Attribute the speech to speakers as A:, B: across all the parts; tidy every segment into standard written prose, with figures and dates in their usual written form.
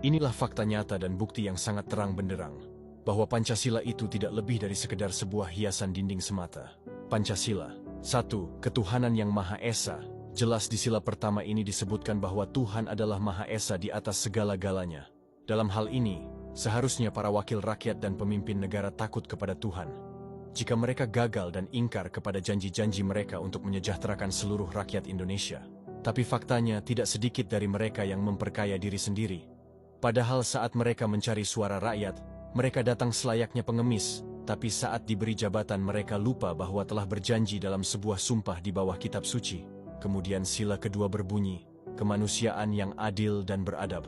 A: Inilah fakta nyata dan bukti yang sangat terang benderang, bahwa Pancasila itu tidak lebih dari sekedar sebuah hiasan dinding semata. Pancasila, 1. Ketuhanan yang Maha Esa. Jelas di sila pertama ini disebutkan bahwa Tuhan adalah Maha Esa di atas segala-galanya. Dalam hal ini, seharusnya para wakil rakyat dan pemimpin negara takut kepada Tuhan. Jika mereka gagal dan ingkar kepada janji-janji mereka untuk menyejahterakan seluruh rakyat Indonesia. Tapi faktanya tidak sedikit dari mereka yang memperkaya diri sendiri. Padahal saat mereka mencari suara rakyat, mereka datang selayaknya pengemis, tapi saat diberi jabatan mereka lupa bahwa telah berjanji dalam sebuah sumpah di bawah kitab suci. Kemudian sila kedua berbunyi, kemanusiaan yang adil dan beradab.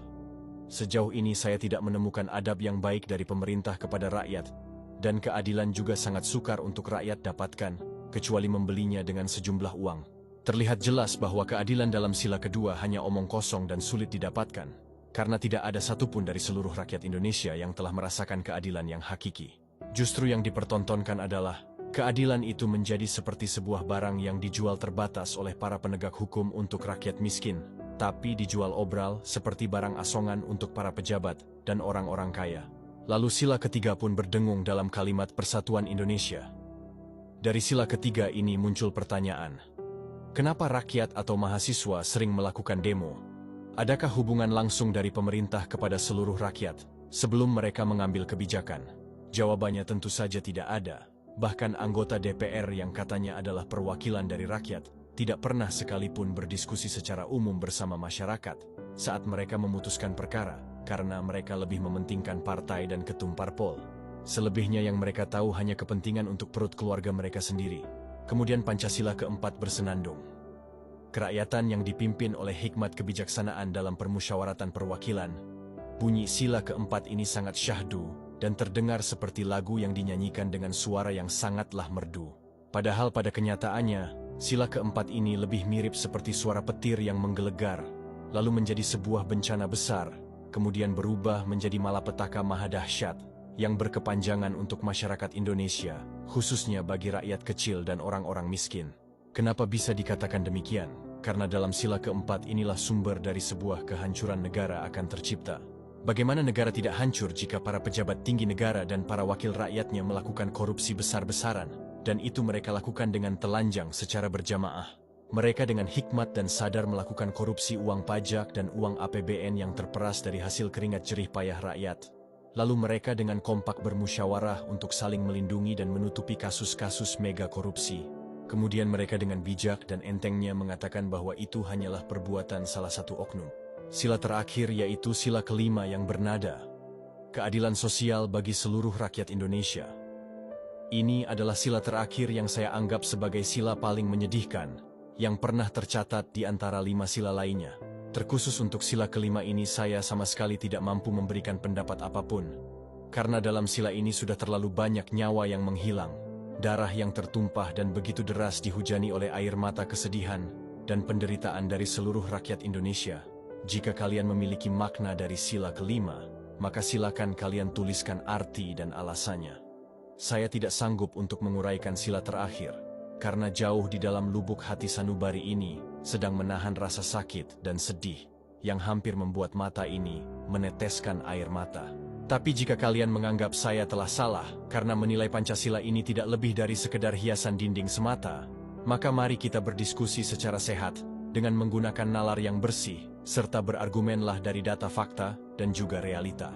A: Sejauh ini saya tidak menemukan adab yang baik dari pemerintah kepada rakyat, dan keadilan juga sangat sukar untuk rakyat dapatkan, kecuali membelinya dengan sejumlah uang. Terlihat jelas bahwa keadilan dalam sila kedua hanya omong kosong dan sulit didapatkan, karena tidak ada satupun dari seluruh rakyat Indonesia yang telah merasakan keadilan yang hakiki. Justru yang dipertontonkan adalah, keadilan itu menjadi seperti sebuah barang yang dijual terbatas oleh para penegak hukum untuk rakyat miskin, tapi dijual obral seperti barang asongan untuk para pejabat dan orang-orang kaya. Lalu sila ketiga pun berdengung dalam kalimat Persatuan Indonesia. Dari sila ketiga ini muncul pertanyaan, kenapa rakyat atau mahasiswa sering melakukan demo? Adakah hubungan langsung dari pemerintah kepada seluruh rakyat sebelum mereka mengambil kebijakan? Jawabannya tentu saja tidak ada. Bahkan anggota DPR yang katanya adalah perwakilan dari rakyat tidak pernah sekalipun berdiskusi secara umum bersama masyarakat saat mereka memutuskan perkara, karena mereka lebih mementingkan partai dan ketum parpol. Selebihnya yang mereka tahu hanya kepentingan untuk perut keluarga mereka sendiri. Kemudian Pancasila keempat bersenandung. Kerakyatan yang dipimpin oleh hikmat kebijaksanaan dalam permusyawaratan perwakilan. Bunyi sila keempat ini sangat syahdu dan terdengar seperti lagu yang dinyanyikan dengan suara yang sangatlah merdu. Padahal pada kenyataannya, sila keempat ini lebih mirip seperti suara petir yang menggelegar, lalu menjadi sebuah bencana besar, kemudian berubah menjadi malapetaka maha dahsyat, yang berkepanjangan untuk masyarakat Indonesia, khususnya bagi rakyat kecil dan orang-orang miskin. Kenapa bisa dikatakan demikian? Karena dalam sila keempat inilah sumber dari sebuah kehancuran negara akan tercipta. Bagaimana negara tidak hancur jika para pejabat tinggi negara dan para wakil rakyatnya melakukan korupsi besar-besaran, dan itu mereka lakukan dengan telanjang secara berjamaah. Mereka dengan hikmat dan sadar melakukan korupsi uang pajak dan uang APBN yang terperas dari hasil keringat jerih payah rakyat. Lalu mereka dengan kompak bermusyawarah untuk saling melindungi dan menutupi kasus-kasus mega korupsi. Kemudian mereka dengan bijak dan entengnya mengatakan bahwa itu hanyalah perbuatan salah satu oknum. Sila terakhir yaitu sila kelima yang bernada keadilan sosial bagi seluruh rakyat Indonesia. Ini adalah sila terakhir yang saya anggap sebagai sila paling menyedihkan yang pernah tercatat di antara 5 sila lainnya. Terkhusus untuk sila kelima ini saya sama sekali tidak mampu memberikan pendapat apapun, karena dalam sila ini sudah terlalu banyak nyawa yang menghilang, darah yang tertumpah dan begitu deras dihujani oleh air mata kesedihan dan penderitaan dari seluruh rakyat Indonesia. Jika kalian memiliki makna dari sila kelima, maka silakan kalian tuliskan arti dan alasannya. Saya tidak sanggup untuk menguraikan sila terakhir, karena jauh di dalam lubuk hati sanubari ini sedang menahan rasa sakit dan sedih yang hampir membuat mata ini meneteskan air mata. Tapi jika kalian menganggap saya telah salah karena menilai Pancasila ini tidak lebih dari sekedar hiasan dinding semata, maka mari kita berdiskusi secara sehat dengan menggunakan nalar yang bersih, serta berargumenlah dari data fakta dan juga realita.